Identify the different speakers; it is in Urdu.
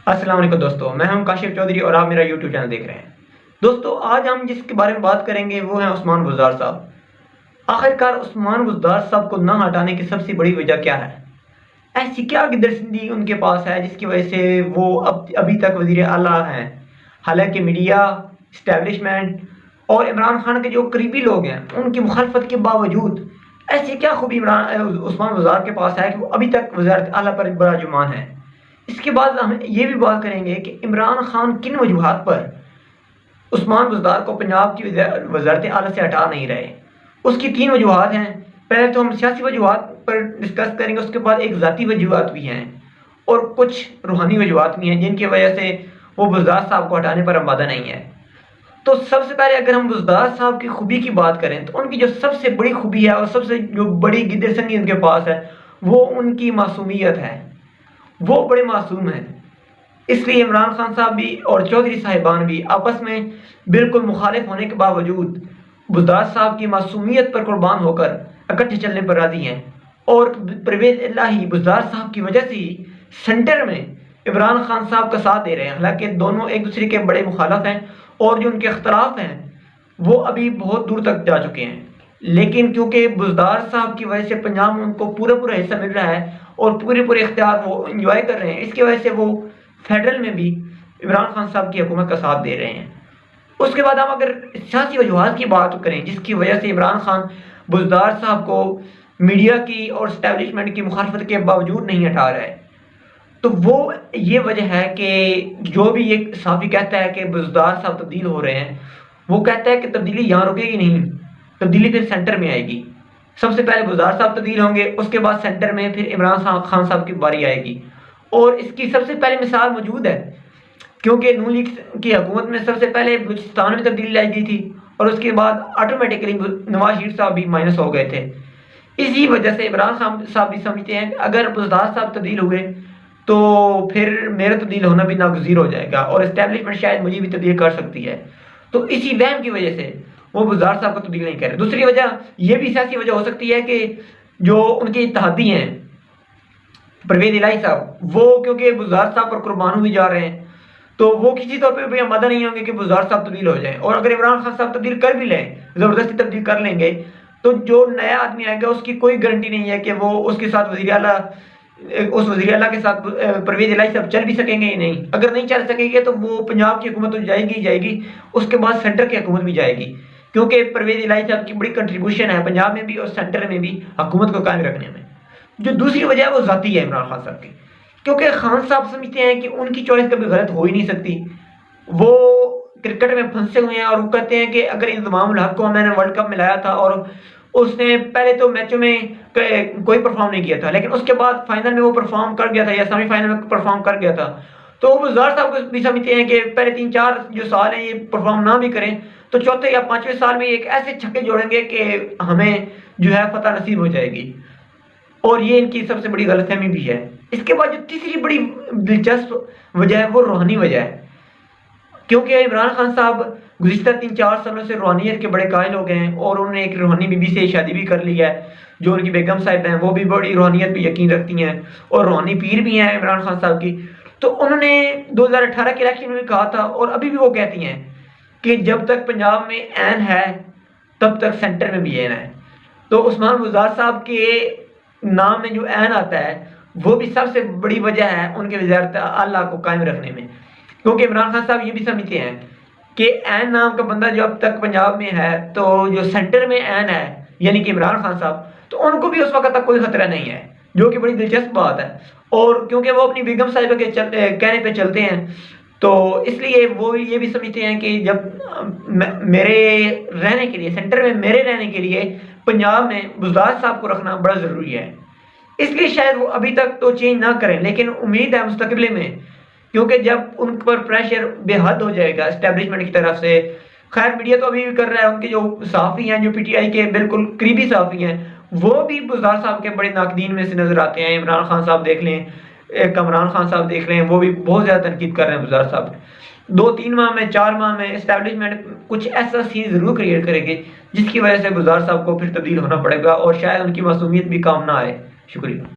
Speaker 1: السلام علیکم دوستو، میں ہوں کاشف چودھری اور آپ میرا یوٹیوب چینل دیکھ رہے ہیں۔ دوستو آج ہم جس کے بارے میں بات کریں گے وہ ہیں عثمان بزدار صاحب۔ آخرکار عثمان بزدار صاحب کو نہ ہٹانے کی سب سے بڑی وجہ کیا ہے؟ ایسی کیا گدرسندی ان کے پاس ہے جس کی وجہ سے وہ ابھی تک وزیر اعلیٰ ہیں؟ حالانکہ میڈیا، اسٹیبلشمنٹ اور عمران خان کے جو قریبی لوگ ہیں ان کی مخالفت کے باوجود ایسی کیا خوبی عثمان بزدار کے پاس ہے کہ وہ ابھی تک وزارت اعلیٰ پر براجمان ہے؟ اس کے بعد ہم یہ بھی بات کریں گے کہ عمران خان کن وجوہات پر عثمان بزدار کو پنجاب کی وزارت اعلیٰ سے ہٹا نہیں رہے۔ اس کی 3 وجوہات ہیں۔ پہلے تو ہم سیاسی وجوہات پر ڈسکس کریں گے، اس کے بعد ایک ذاتی وجوہات بھی ہیں اور کچھ روحانی وجوہات بھی ہیں جن کی وجہ سے وہ بزدار صاحب کو ہٹانے پر آمادہ نہیں ہے۔ تو سب سے پہلے اگر ہم بزدار صاحب کی خوبی کی بات کریں تو ان کی جو سب سے بڑی خوبی ہے اور سب سے جو بڑی گدرسنگی ان کے پاس ہے وہ ان کی معصومیت ہے۔ وہ بڑے معصوم ہیں، اس لیے عمران خان صاحب بھی اور چودھری صاحبان بھی آپس میں بالکل مخالف ہونے کے باوجود بزدار صاحب کی معصومیت پر قربان ہو کر اکٹھے چلنے پر راضی ہیں، اور پرویز الہی بزدار صاحب کی وجہ سے ہی سینٹر میں عمران خان صاحب کا ساتھ دے رہے ہیں۔ حالانکہ دونوں ایک دوسرے کے بڑے مخالف ہیں اور جو ان کے اختلاف ہیں وہ ابھی بہت دور تک جا چکے ہیں، لیکن کیونکہ بزدار صاحب کی وجہ سے پنجاب میں ان کو پورا حصہ مل رہا ہے اور پورے اختیار وہ انجوائے کر رہے ہیں، اس کی وجہ سے وہ فیڈرل میں بھی عمران خان صاحب کی حکومت کا ساتھ دے رہے ہیں۔ اس کے بعد ہم اگر سیاسی وجوہات کی بات کریں جس کی وجہ سے عمران خان بزدار صاحب کو میڈیا کی اور اسٹیبلشمنٹ کی مخالفت کے باوجود نہیں ہٹا رہا ہے، تو وہ یہ وجہ ہے کہ جو بھی ایک صحافی کہتا ہے کہ بزدار صاحب تبدیل ہو رہے ہیں، وہ کہتا ہے کہ تبدیلی یہاں رکے گی نہیں، تبدیلی پھر سینٹر میں آئے گی۔ سب سے پہلے بزدار صاحب تبدیل ہوں گے، اس کے بعد سینٹر میں پھر عمران خان صاحب کی باری آئے گی، اور اس کی سب سے پہلے مثال موجود ہے کیونکہ نون لیگ کی حکومت میں سب سے پہلے بلوچستان میں تبدیلی لائی گئی تھی اور اس کے بعد آٹومیٹکلی نواز شریف صاحب بھی مائنس ہو گئے تھے۔ اسی وجہ سے عمران خان صاحب بھی سمجھتے ہیں کہ اگر بزدار صاحب تبدیل ہوئے تو پھر میرا تبدیل ہونا بھی ناگزیر ہو جائے گا اور اسٹیبلشمنٹ شاید مجھے بھی تبدیل کر سکتی ہے، تو اسی وہم کی وجہ سے وہ بزدار صاحب کو تبدیل نہیں کر رہے۔ دوسری وجہ یہ بھی سیاسی وجہ ہو سکتی ہے کہ جو ان کے اتحادی ہیں پرویز الہی صاحب، وہ کیونکہ بزدار صاحب پر قربان ہوئی جا رہے ہیں تو وہ کسی طور پہ بھی آمادہ نہیں ہوں گے کہ بزدار صاحب تبدیل ہو جائیں، اور اگر عمران خان صاحب تبدیل کر بھی لیں، زبردستی تبدیل کر لیں گے، تو جو نیا آدمی آئے گا اس کی کوئی گارنٹی نہیں ہے کہ وہ اس کے ساتھ اس وزیر اعلیٰ کے ساتھ پرویز الہی صاحب چل بھی سکیں گے یا نہیں۔ اگر نہیں چل سکیں گے تو وہ پنجاب کی حکومت تو جائے گی، اس کے بعد سینٹر کی حکومت بھی جائے گی، کیونکہ پرویز الہی صاحب کی بڑی کنٹریبیوشن ہے پنجاب میں بھی اور سینٹر میں بھی حکومت کو قائم رکھنے میں۔ جو دوسری وجہ ہے وہ ذاتی ہے عمران خان صاحب کی، کیونکہ خان صاحب سمجھتے ہیں کہ ان کی چوائس کبھی غلط ہو ہی نہیں سکتی۔ وہ کرکٹ میں پھنسے ہوئے ہیں اور وہ کہتے ہیں کہ اگر انضمام الحق کو میں نے ورلڈ کپ میں لایا تھا اور اس نے پہلے تو میچوں میں کوئی پرفارم نہیں کیا تھا، لیکن اس کے بعد فائنل میں وہ پرفارم کر گیا تھا یا سیمی فائنل میں پرفارم کر گیا تھا، تو وہ بزدار صاحب کو بھی سمجھتے ہیں کہ پہلے 3-4 جو سال ہیں یہ پرفارم نہ بھی کریں تو چوتھے یا 5ویں سال میں ایک ایسے چھکے جوڑیں گے کہ ہمیں جو ہے فتح نصیب ہو جائے گی، اور یہ ان کی سب سے بڑی غلط فہمی بھی ہے۔ اس کے بعد جو تیسری بڑی دلچسپ وجہ ہے وہ روحانی وجہ ہے، کیونکہ عمران خان صاحب گزشتہ 3-4 سالوں سے روحانیت کے بڑے قائل ہو گئے ہیں اور انہوں نے ایک روحانی بی بی سے شادی بھی کر لی ہے، جو ان کی بیگم صاحب ہیں وہ بھی بڑی روحانیت پہ یقین رکھتی ہیں اور روحانی پیر بھی ہیں عمران خان صاحب کی۔ تو انہوں نے 2018 کے الیکشن میں بھی کہا تھا اور ابھی بھی وہ کہتی ہیں کہ جب تک پنجاب میں عین ہے تب تک سینٹر میں بھی عین ہے۔ تو عثمان بزدار صاحب کے نام میں جو عین آتا ہے وہ بھی سب سے بڑی وجہ ہے ان کے وزارت اعلیٰ کو قائم رکھنے میں، کیونکہ عمران خان صاحب یہ بھی سمجھتے ہیں کہ عین نام کا بندہ جو اب تک پنجاب میں ہے تو جو سینٹر میں عین ہے یعنی کہ عمران خان صاحب، تو ان کو بھی اس وقت تک کوئی خطرہ نہیں ہے، جو کہ بڑی دلچسپ بات ہے، اور کیونکہ وہ اپنی بیگم صاحبہ کے کہنے پہ چلتے ہیں تو اس لیے وہ یہ بھی سمجھتے ہیں کہ جب میرے رہنے کے لیے سینٹر میں میرے رہنے کے لیے پنجاب میں بزدار صاحب کو رکھنا بڑا ضروری ہے، اس لیے شاید وہ ابھی تک تو چینج نہ کریں، لیکن امید ہے مستقبل میں، کیونکہ جب ان پر پریشر بے حد ہو جائے گا اسٹیبلشمنٹ کی طرف سے۔ خیر میڈیا تو ابھی بھی کر رہا ہے، ان کے جو صحافی ہیں جو پی ٹی آئی کے بالکل قریبی صحافی ہیں وہ بھی بزدار صاحب کے بڑے ناقدین میں سے نظر آتے ہیں۔ عمران خان صاحب دیکھ لیں، کمران خان صاحب دیکھ لیں، وہ بھی بہت زیادہ تنقید کر رہے ہیں بزدار صاحب۔ 2-3 ماہ میں 4 ماہ میں اسٹیبلشمنٹ کچھ ایسا سین ضرور کریٹ کرے گی جس کی وجہ سے بزدار صاحب کو پھر تبدیل ہونا پڑے گا اور شاید ان کی معصومیت بھی کام نہ آئے۔ شکریہ۔